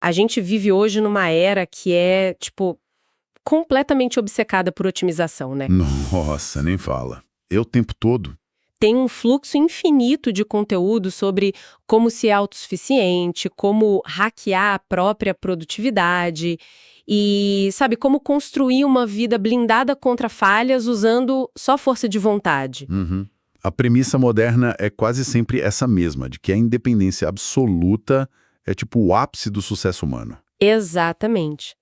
A gente vive hoje numa era que é, completamente obcecada por otimização, né? Nossa, nem fala. Eu o tempo todo. Tem um fluxo infinito de conteúdo sobre como ser autossuficiente, como hackear a própria produtividade e, sabe, como construir uma vida blindada contra falhas usando só força de vontade. Uhum. A premissa moderna é quase sempre essa mesma, de que a independência absoluta é tipo o ápice do sucesso humano. Exatamente.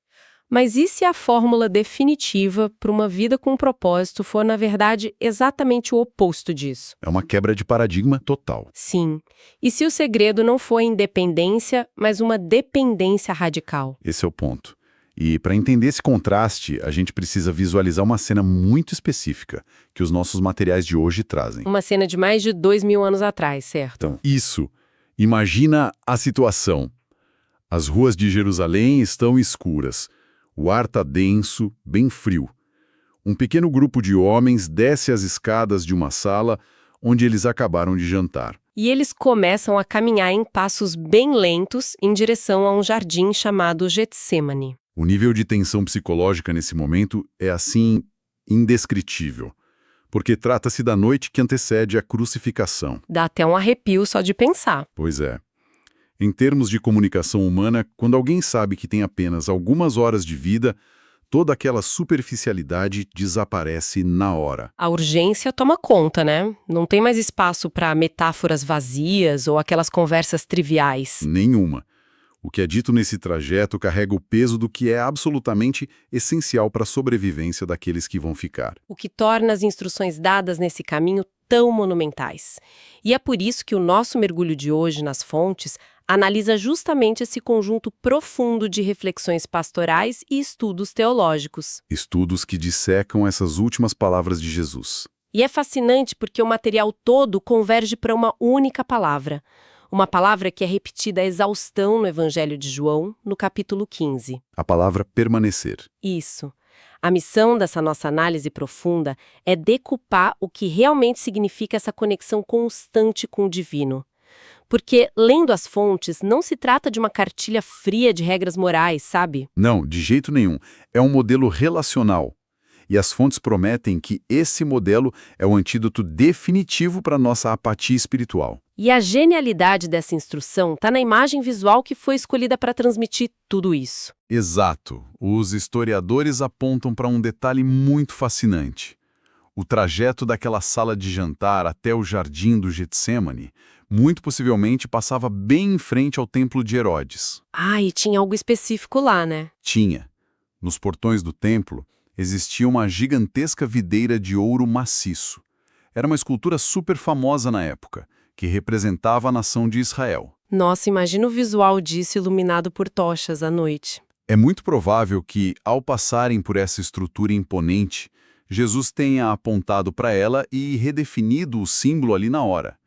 Mas e se a fórmula definitiva para uma vida com propósito for, na verdade, exatamente o oposto disso? É uma quebra de paradigma total. Sim. E se o segredo não for a independência, mas uma dependência radical? Esse é o ponto. E para entender esse contraste, a gente precisa visualizar uma cena muito específica que os nossos materiais de hoje trazem. Uma cena de mais de 2000 anos atrás, certo? Então, isso. Imagina a situação. As ruas de Jerusalém estão escuras. O ar está denso, bem frio. Um pequeno grupo de homens desce as escadas de uma sala onde eles acabaram de jantar. E eles começam a caminhar em passos bem lentos em direção a um jardim chamado Getsêmani. O nível de tensão psicológica nesse momento é, assim, indescritível. Porque trata-se da noite que antecede a crucificação. Dá até um arrepio só de pensar. Pois é. Em termos de comunicação humana, quando alguém sabe que tem apenas algumas horas de vida, toda aquela superficialidade desaparece na hora. A urgência toma conta, né? Não tem mais espaço para metáforas vazias ou aquelas conversas triviais. Nenhuma. O que é dito nesse trajeto carrega o peso do que é absolutamente essencial para a sobrevivência daqueles que vão ficar. O que torna as instruções dadas nesse caminho tão monumentais. E é por isso que o nosso mergulho de hoje nas fontes analisa justamente esse conjunto profundo de reflexões pastorais e estudos teológicos. Estudos que dissecam essas últimas palavras de Jesus. E é fascinante porque o material todo converge para uma única palavra. Uma palavra que é repetida a exaustão no Evangelho de João, no capítulo 15. A palavra permanecer. Isso. A missão dessa nossa análise profunda é decupar o que realmente significa essa conexão constante com o divino. Porque, lendo as fontes, não se trata de uma cartilha fria de regras morais, sabe? Não, de jeito nenhum. É um modelo relacional. E as fontes prometem que esse modelo é o antídoto definitivo para a nossa apatia espiritual. E a genialidade dessa instrução está na imagem visual que foi escolhida para transmitir tudo isso. Exato. Os historiadores apontam para um detalhe muito fascinante. O trajeto daquela sala de jantar até o jardim do Getsêmani muito possivelmente passava bem em frente ao templo de Herodes. Ah, e tinha algo específico lá, né? Tinha. Nos portões do templo existia uma gigantesca videira de ouro maciço. Era uma escultura super famosa na época, que representava a nação de Israel. Nossa, imagina o visual disso iluminado por tochas à noite. É muito provável que, ao passarem por essa estrutura imponente, Jesus tenha apontado para ela e redefinido o símbolo ali na hora,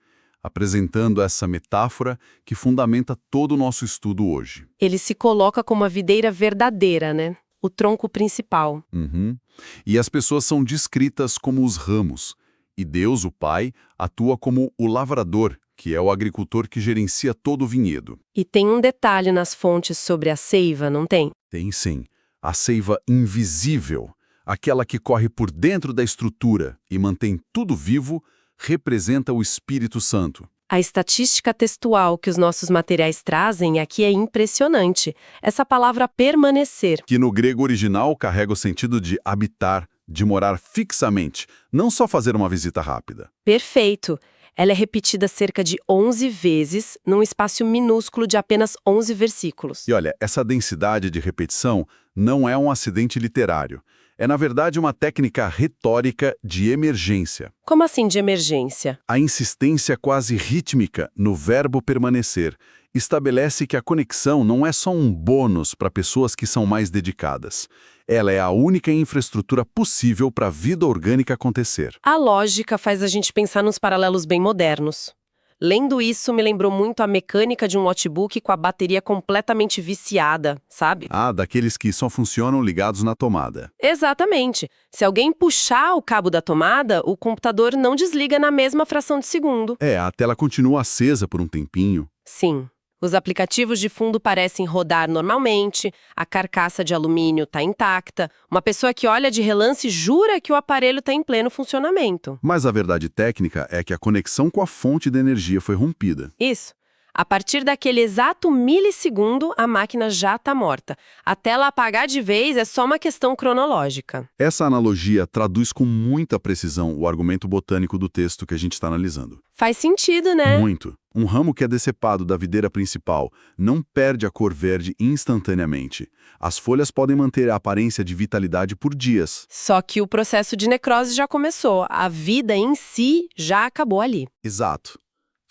apresentando essa metáfora que fundamenta todo o nosso estudo hoje. Ele se coloca como a videira verdadeira, né? O tronco principal. Uhum. E as pessoas são descritas como os ramos, e Deus, o Pai, atua como o lavrador, que é o agricultor que gerencia todo o vinhedo. E tem um detalhe nas fontes sobre a seiva, não tem? Tem sim. A seiva invisível, aquela que corre por dentro da estrutura e mantém tudo vivo, representa o Espírito Santo. A estatística textual que os nossos materiais trazem aqui é impressionante. Essa palavra permanecer. Que no grego original carrega o sentido de habitar, de morar fixamente, não só fazer uma visita rápida. Perfeito. Ela é repetida cerca de 11 vezes, num espaço minúsculo de apenas 11 versículos. E olha, essa densidade de repetição não é um acidente literário. É, na verdade, uma técnica retórica de emergência. Como assim de emergência? A insistência quase rítmica no verbo permanecer estabelece que a conexão não é só um bônus para pessoas que são mais dedicadas. Ela é a única infraestrutura possível para a vida orgânica acontecer. A lógica faz a gente pensar nos paralelos bem modernos. Lendo isso, me lembrou muito a mecânica de um notebook com a bateria completamente viciada, sabe? Ah, daqueles que só funcionam ligados na tomada. Exatamente. Se alguém puxar o cabo da tomada, o computador não desliga na mesma fração de segundo. É, a tela continua acesa por um tempinho. Sim. Os aplicativos de fundo parecem rodar normalmente, a carcaça de alumínio está intacta, uma pessoa que olha de relance jura que o aparelho está em pleno funcionamento. Mas a verdade técnica é que a conexão com a fonte de energia foi rompida. Isso. A partir daquele exato milissegundo, a máquina já está morta. Até ela apagar de vez é só uma questão cronológica. Essa analogia traduz com muita precisão o argumento botânico do texto que a gente está analisando. Faz sentido, né? Muito. Um ramo que é decepado da videira principal não perde a cor verde instantaneamente. As folhas podem manter a aparência de vitalidade por dias. Só que o processo de necrose já começou. A vida em si já acabou ali. Exato.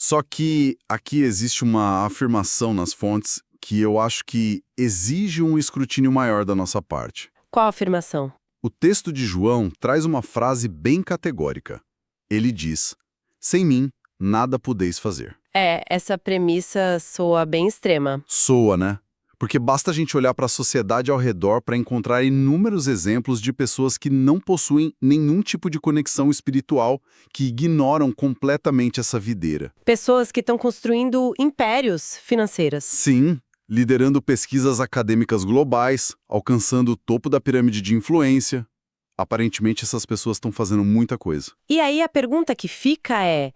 Só que aqui existe uma afirmação nas fontes que eu acho que exige um escrutínio maior da nossa parte. Qual a afirmação? O texto de João traz uma frase bem categórica. Ele diz: "Sem mim, nada podeis fazer." Essa premissa soa bem extrema. Soa, né? Porque basta a gente olhar para a sociedade ao redor para encontrar inúmeros exemplos de pessoas que não possuem nenhum tipo de conexão espiritual, que ignoram completamente essa videira. Pessoas que estão construindo impérios financeiras. Sim, liderando pesquisas acadêmicas globais, alcançando o topo da pirâmide de influência. Aparentemente, essas pessoas estão fazendo muita coisa. E aí a pergunta que fica é: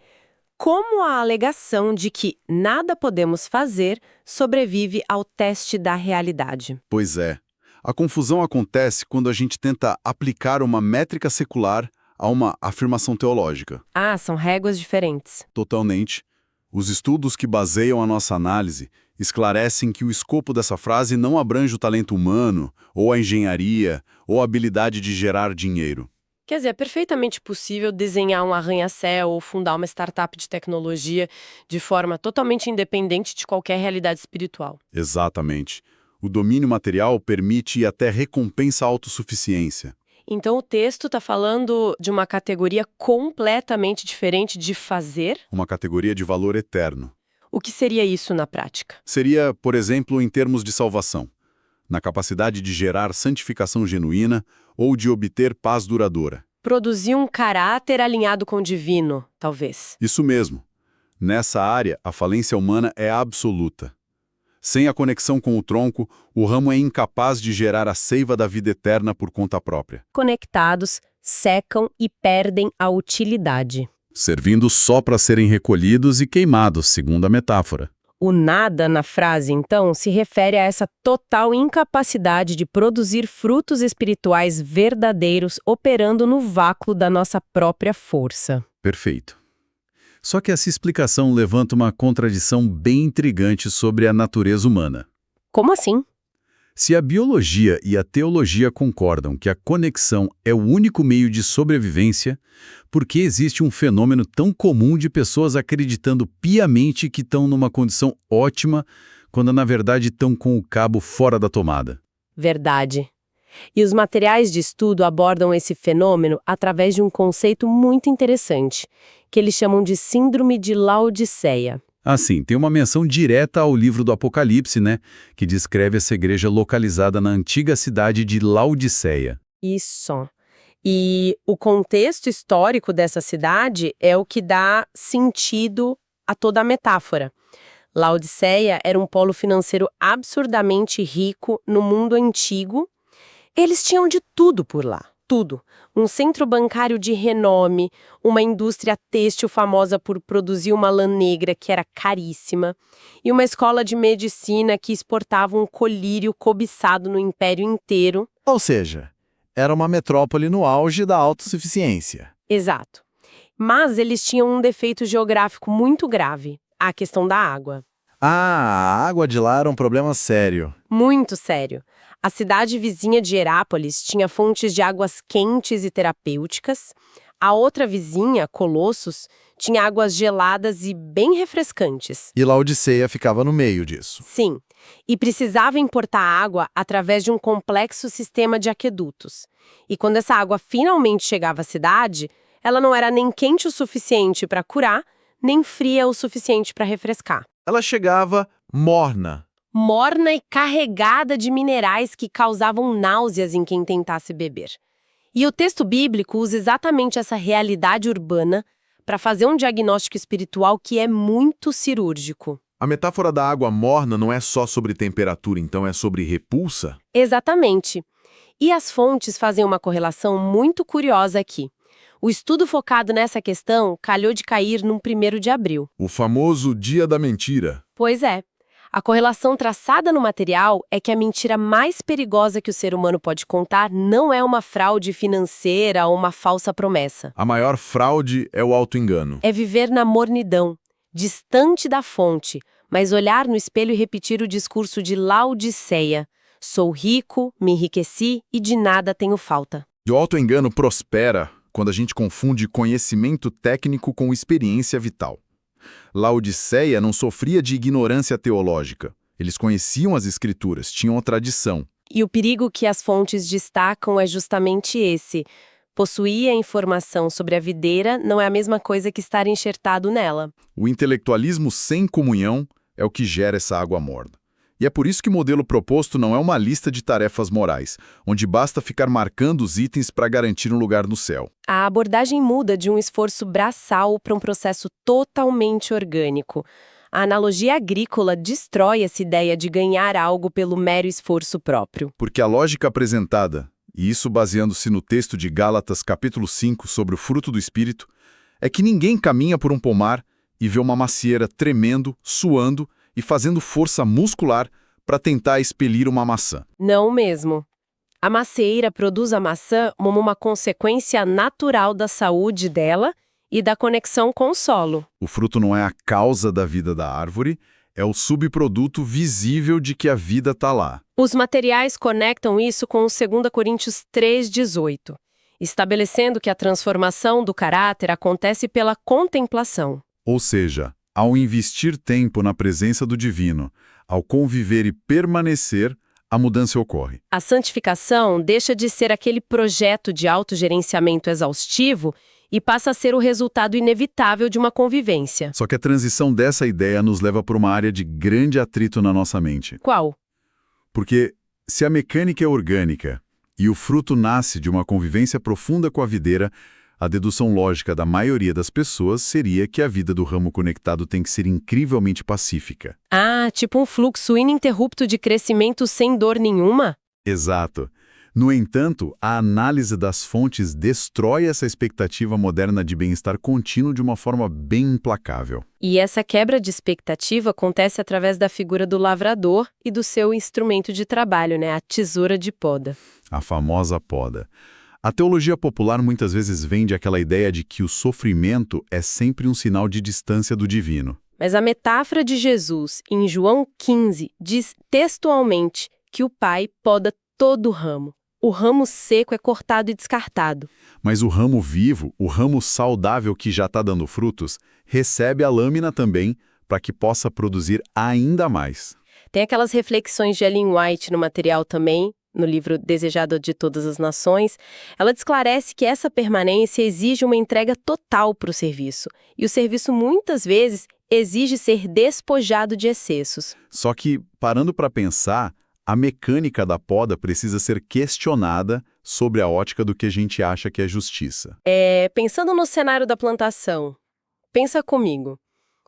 como a alegação de que nada podemos fazer sobrevive ao teste da realidade? Pois é. A confusão acontece quando a gente tenta aplicar uma métrica secular a uma afirmação teológica. Ah, são réguas diferentes. Totalmente. Os estudos que baseiam a nossa análise esclarecem que o escopo dessa frase não abrange o talento humano, ou a engenharia, ou a habilidade de gerar dinheiro. Quer dizer, é perfeitamente possível desenhar um arranha-céu ou fundar uma startup de tecnologia de forma totalmente independente de qualquer realidade espiritual. Exatamente. O domínio material permite e até recompensa a autossuficiência. Então o texto está falando de uma categoria completamente diferente de fazer? Uma categoria de valor eterno. O que seria isso na prática? Seria, por exemplo, em termos de salvação, na capacidade de gerar santificação genuína ou de obter paz duradoura. Produzir um caráter alinhado com o divino, talvez. Isso mesmo. Nessa área, a falência humana é absoluta. Sem a conexão com o tronco, o ramo é incapaz de gerar a seiva da vida eterna por conta própria. Conectados, secam e perdem a utilidade. Servindo só para serem recolhidos e queimados, segundo a metáfora. O nada na frase, então, se refere a essa total incapacidade de produzir frutos espirituais verdadeiros operando no vácuo da nossa própria força. Perfeito. Só que essa explicação levanta uma contradição bem intrigante sobre a natureza humana. Como assim? Se a biologia e a teologia concordam que a conexão é o único meio de sobrevivência, por que existe um fenômeno tão comum de pessoas acreditando piamente que estão numa condição ótima, quando na verdade estão com o cabo fora da tomada? Verdade. E os materiais de estudo abordam esse fenômeno através de um conceito muito interessante, que eles chamam de Síndrome de Laodiceia. Assim, tem uma menção direta ao livro do Apocalipse, né, que descreve essa igreja localizada na antiga cidade de Laodiceia. Isso. E o contexto histórico dessa cidade é o que dá sentido a toda a metáfora. Laodiceia era um polo financeiro absurdamente rico no mundo antigo. Eles tinham de tudo por lá, tudo. Um centro bancário de renome, uma indústria têxtil famosa por produzir uma lã negra que era caríssima, e uma escola de medicina que exportava um colírio cobiçado no império inteiro. Ou seja, era uma metrópole no auge da autossuficiência. Exato. Mas eles tinham um defeito geográfico muito grave, a questão da água. Ah, a água de lá era um problema sério. Muito sério. A cidade vizinha de Herápolis tinha fontes de águas quentes e terapêuticas. A outra vizinha, Colossos, tinha águas geladas e bem refrescantes. E Laodiceia ficava no meio disso. Sim, e precisava importar água através de um complexo sistema de aquedutos. E quando essa água finalmente chegava à cidade, ela não era nem quente o suficiente para curar, nem fria o suficiente para refrescar. Ela chegava morna. Morna e carregada de minerais que causavam náuseas em quem tentasse beber. E o texto bíblico usa exatamente essa realidade urbana para fazer um diagnóstico espiritual que é muito cirúrgico. A metáfora da água morna não é só sobre temperatura, então é sobre repulsa? Exatamente. E as fontes fazem uma correlação muito curiosa aqui. O estudo focado nessa questão calhou de cair num 1º de abril. O famoso dia da mentira. Pois é. A correlação traçada no material é que a mentira mais perigosa que o ser humano pode contar não é uma fraude financeira ou uma falsa promessa. A maior fraude é o auto-engano. É viver na mornidão, distante da fonte, mas olhar no espelho e repetir o discurso de Laodiceia. Sou rico, me enriqueci e de nada tenho falta. E o auto-engano prospera quando a gente confunde conhecimento técnico com experiência vital. Laodiceia não sofria de ignorância teológica. Eles conheciam as escrituras, tinham a tradição. E o perigo que as fontes destacam é justamente esse. Possuir a informação sobre a videira não é a mesma coisa que estar enxertado nela. O intelectualismo sem comunhão é o que gera essa água morna. E é por isso que o modelo proposto não é uma lista de tarefas morais, onde basta ficar marcando os itens para garantir um lugar no céu. A abordagem muda de um esforço braçal para um processo totalmente orgânico. A analogia agrícola destrói essa ideia de ganhar algo pelo mero esforço próprio. Porque a lógica apresentada, e isso baseando-se no texto de Gálatas capítulo 5 sobre o fruto do Espírito, é que ninguém caminha por um pomar e vê uma macieira tremendo, suando e fazendo força muscular para tentar expelir uma maçã. Não mesmo. A macieira produz a maçã como uma consequência natural da saúde dela e da conexão com o solo. O fruto não é a causa da vida da árvore, é o subproduto visível de que a vida está lá. Os materiais conectam isso com o 2 Coríntios 3,18, estabelecendo que a transformação do caráter acontece pela contemplação. Ou seja, ao investir tempo na presença do divino, ao conviver e permanecer, a mudança ocorre. A santificação deixa de ser aquele projeto de autogerenciamento exaustivo e passa a ser o resultado inevitável de uma convivência. Só que a transição dessa ideia nos leva para uma área de grande atrito na nossa mente. Qual? Porque se a mecânica é orgânica e o fruto nasce de uma convivência profunda com a videira, a dedução lógica da maioria das pessoas seria que a vida do ramo conectado tem que ser incrivelmente pacífica. Ah, tipo um fluxo ininterrupto de crescimento sem dor nenhuma? Exato. No entanto, a análise das fontes destrói essa expectativa moderna de bem-estar contínuo de uma forma bem implacável. E essa quebra de expectativa acontece através da figura do lavrador e do seu instrumento de trabalho, a tesoura de poda. A famosa poda. A teologia popular muitas vezes vende aquela ideia de que o sofrimento é sempre um sinal de distância do divino. Mas a metáfora de Jesus, em João 15, diz textualmente que o Pai poda todo o ramo. O ramo seco é cortado e descartado. Mas o ramo vivo, o ramo saudável que já está dando frutos, recebe a lâmina também para que possa produzir ainda mais. Tem aquelas reflexões de Ellen White no material também, no livro Desejado de Todas as Nações. Ela esclarece que essa permanência exige uma entrega total para o serviço. E o serviço, muitas vezes, exige ser despojado de excessos. Só que, parando para pensar, a mecânica da poda precisa ser questionada sobre a ótica do que a gente acha que é justiça. Pensando no cenário da plantação, pensa comigo.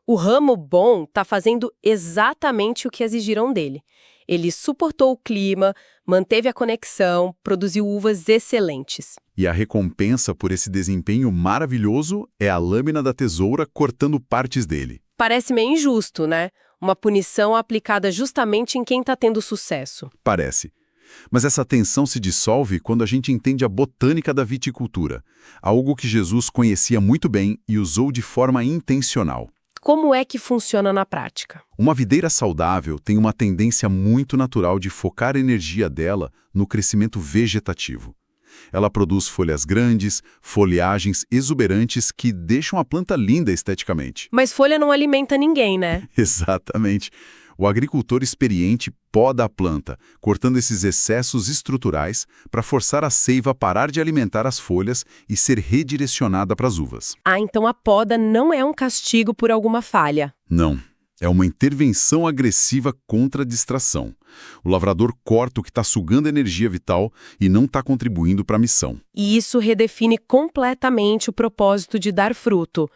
O ramo bom está fazendo exatamente o que exigiram dele. Ele suportou o clima, manteve a conexão, produziu uvas excelentes. E a recompensa por esse desempenho maravilhoso é a lâmina da tesoura cortando partes dele. Parece meio injusto, né? Uma punição aplicada justamente em quem está tendo sucesso. Parece. Mas essa tensão se dissolve quando a gente entende a botânica da viticultura, algo que Jesus conhecia muito bem e usou de forma intencional. Como é que funciona na prática? Uma videira saudável tem uma tendência muito natural de focar a energia dela no crescimento vegetativo. Ela produz folhas grandes, folhagens exuberantes que deixam a planta linda esteticamente. Mas folha não alimenta ninguém, né? Exatamente. O agricultor experiente poda a planta, cortando esses excessos estruturais para forçar a seiva a parar de alimentar as folhas e ser redirecionada para as uvas. Ah, então a poda não é um castigo por alguma falha. Não. É uma intervenção agressiva contra a distração. O lavrador corta o que está sugando energia vital e não está contribuindo para a missão. E isso redefine completamente o propósito de dar fruto.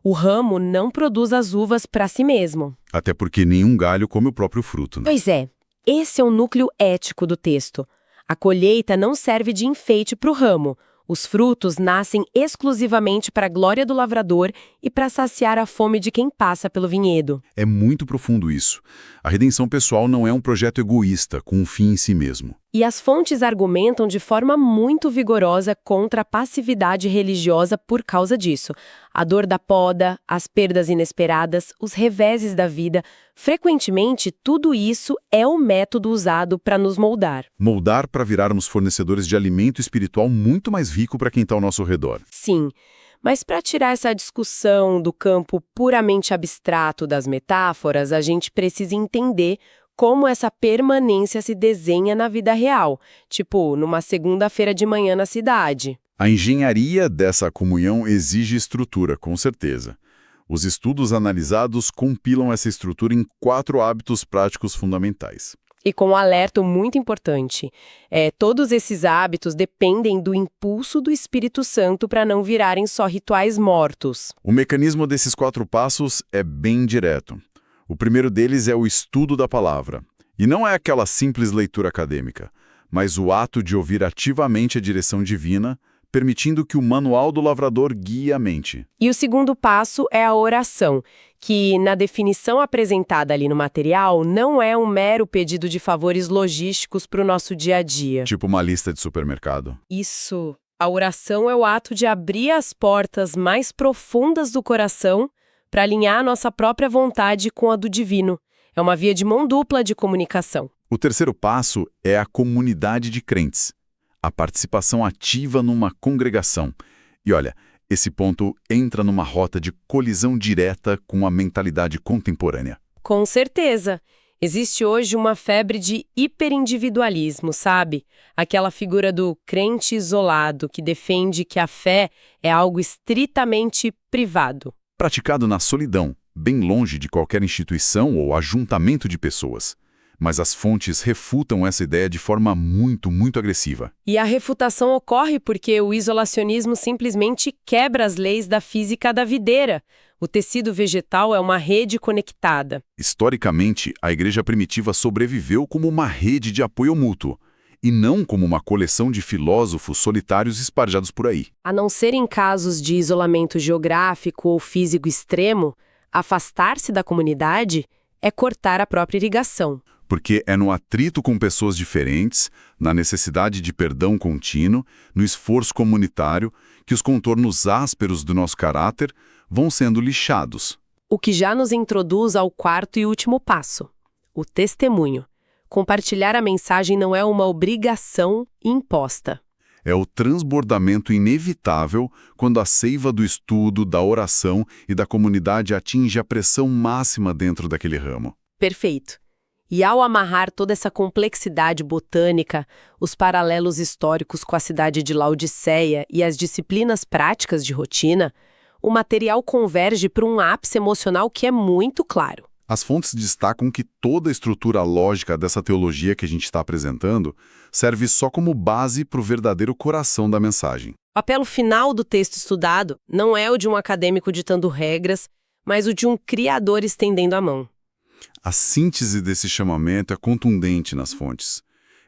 O ramo não produz as uvas para si mesmo. Até porque nenhum galho come o próprio fruto, né? Pois é, esse é o núcleo ético do texto. A colheita não serve de enfeite para o ramo. Os frutos nascem exclusivamente para a glória do lavrador e para saciar a fome de quem passa pelo vinhedo. É muito profundo isso. A redenção pessoal não é um projeto egoísta, com um fim em si mesmo. E as fontes argumentam de forma muito vigorosa contra a passividade religiosa por causa disso. A dor da poda, as perdas inesperadas, os reveses da vida, frequentemente tudo isso é o método usado para nos moldar. Moldar para virarmos fornecedores de alimento espiritual muito mais rico para quem está ao nosso redor. Sim, mas para tirar essa discussão do campo puramente abstrato das metáforas, a gente precisa entender como essa permanência se desenha na vida real, tipo numa segunda-feira de manhã na cidade. A engenharia dessa comunhão exige estrutura, com certeza. Os estudos analisados compilam essa estrutura em 4 hábitos práticos fundamentais. E com um alerta muito importante, todos esses hábitos dependem do impulso do Espírito Santo para não virarem só rituais mortos. O mecanismo desses 4 passos é bem direto. O primeiro deles é o estudo da palavra. E não é aquela simples leitura acadêmica, mas o ato de ouvir ativamente a direção divina, permitindo que o manual do lavrador guie a mente. E o segundo passo é a oração, que, na definição apresentada ali no material, não é um mero pedido de favores logísticos para o nosso dia a dia. Tipo uma lista de supermercado. Isso. A oração é o ato de abrir as portas mais profundas do coração para alinhar a nossa própria vontade com a do divino. É uma via de mão dupla de comunicação. O terceiro passo é a comunidade de crentes. A participação ativa numa congregação. E olha, esse ponto entra numa rota de colisão direta com a mentalidade contemporânea. Com certeza. Existe hoje uma febre de hiperindividualismo, sabe? Aquela figura do crente isolado que defende que a fé é algo estritamente privado. Praticado na solidão, bem longe de qualquer instituição ou ajuntamento de pessoas. Mas as fontes refutam essa ideia de forma muito agressiva. E a refutação ocorre porque o isolacionismo simplesmente quebra as leis da física da videira. O tecido vegetal é uma rede conectada. Historicamente, a igreja primitiva sobreviveu como uma rede de apoio mútuo, e não como uma coleção de filósofos solitários esparjados por aí. A não ser em casos de isolamento geográfico ou físico extremo, afastar-se da comunidade é cortar a própria irrigação. Porque é no atrito com pessoas diferentes, na necessidade de perdão contínuo, no esforço comunitário, que os contornos ásperos do nosso caráter vão sendo lixados. O que já nos introduz ao quarto e último passo, o testemunho. Compartilhar a mensagem não é uma obrigação imposta. É o transbordamento inevitável quando a seiva do estudo, da oração e da comunidade atinge a pressão máxima dentro daquele ramo. Perfeito. E ao amarrar toda essa complexidade botânica, os paralelos históricos com a cidade de Laodiceia e as disciplinas práticas de rotina, o material converge para um ápice emocional que é muito claro. As fontes destacam que toda a estrutura lógica dessa teologia que a gente está apresentando serve só como base para o verdadeiro coração da mensagem. O apelo final do texto estudado não é o de um acadêmico ditando regras, mas o de um criador estendendo a mão. A síntese desse chamamento é contundente nas fontes.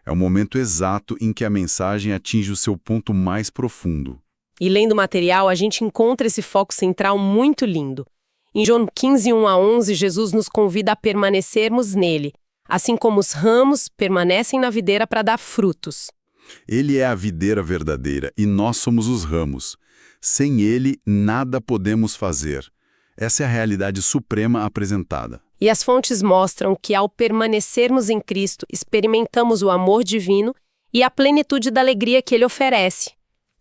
É o momento exato em que a mensagem atinge o seu ponto mais profundo. E lendo o material, a gente encontra esse foco central muito lindo. Em João 15, 1-11, Jesus nos convida a permanecermos nele, assim como os ramos permanecem na videira para dar frutos. Ele é a videira verdadeira e nós somos os ramos. Sem ele, nada podemos fazer. Essa é a realidade suprema apresentada. E as fontes mostram que, ao permanecermos em Cristo, experimentamos o amor divino e a plenitude da alegria que ele oferece.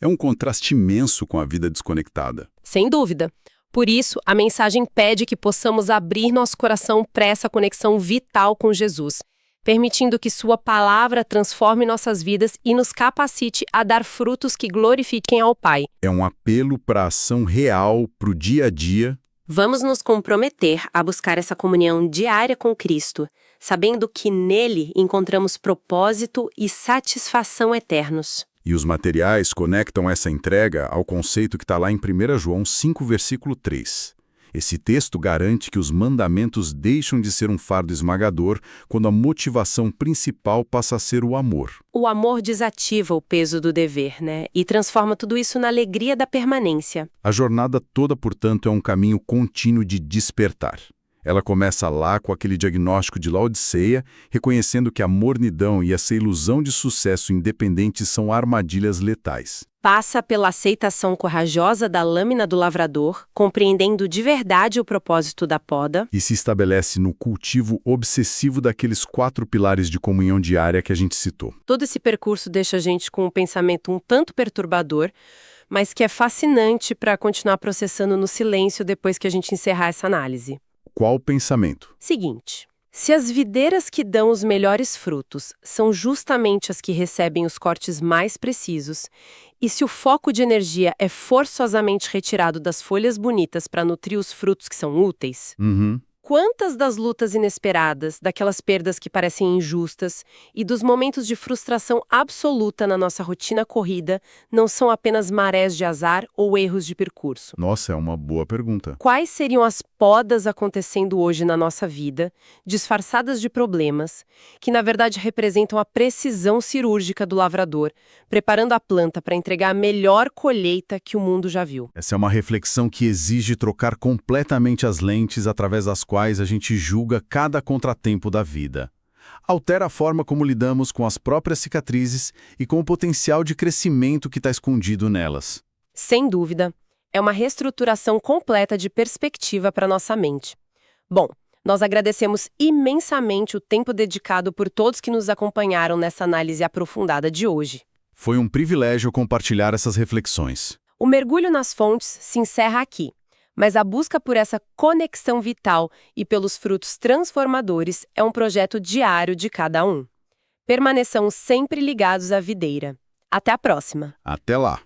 É um contraste imenso com a vida desconectada. Sem dúvida. Por isso, a mensagem pede que possamos abrir nosso coração para essa conexão vital com Jesus, permitindo que sua palavra transforme nossas vidas e nos capacite a dar frutos que glorifiquem ao Pai. É um apelo para a ação real, para o dia a dia. Vamos nos comprometer a buscar essa comunhão diária com Cristo, sabendo que nele encontramos propósito e satisfação eternos. E os materiais conectam essa entrega ao conceito que está lá em 1 João 5, versículo 3. Esse texto garante que os mandamentos deixam de ser um fardo esmagador quando a motivação principal passa a ser o amor. O amor desativa o peso do dever, né? E transforma tudo isso na alegria da permanência. A jornada toda, portanto, é um caminho contínuo de despertar. Ela começa lá com aquele diagnóstico de Laodiceia, reconhecendo que a mornidão e essa ilusão de sucesso independente são armadilhas letais. Passa pela aceitação corajosa da lâmina do lavrador, compreendendo de verdade o propósito da poda. E se estabelece no cultivo obsessivo daqueles 4 pilares de comunhão diária que a gente citou. Todo esse percurso deixa a gente com um pensamento um tanto perturbador, mas que é fascinante para continuar processando no silêncio depois que a gente encerrar essa análise. Qual o pensamento? Seguinte, se as videiras que dão os melhores frutos são justamente as que recebem os cortes mais precisos, e se o foco de energia é forçosamente retirado das folhas bonitas para nutrir os frutos que são úteis, quantas das lutas inesperadas, daquelas perdas que parecem injustas e dos momentos de frustração absoluta na nossa rotina corrida não são apenas marés de azar ou erros de percurso? Nossa, é uma boa pergunta. Quais seriam as podas acontecendo hoje na nossa vida, disfarçadas de problemas, que na verdade representam a precisão cirúrgica do lavrador, preparando a planta para entregar a melhor colheita que o mundo já viu? Essa é uma reflexão que exige trocar completamente as lentes através das quais a gente julga cada contratempo da vida. Altera a forma como lidamos com as próprias cicatrizes e com o potencial de crescimento que está escondido nelas. Sem dúvida, é uma reestruturação completa de perspectiva para nossa mente. Bom, nós agradecemos imensamente o tempo dedicado por todos que nos acompanharam nessa análise aprofundada de hoje. Foi um privilégio compartilhar essas reflexões. O mergulho nas fontes se encerra aqui, mas a busca por essa conexão vital e pelos frutos transformadores é um projeto diário de cada um. Permaneçam sempre ligados à videira. Até a próxima! Até lá!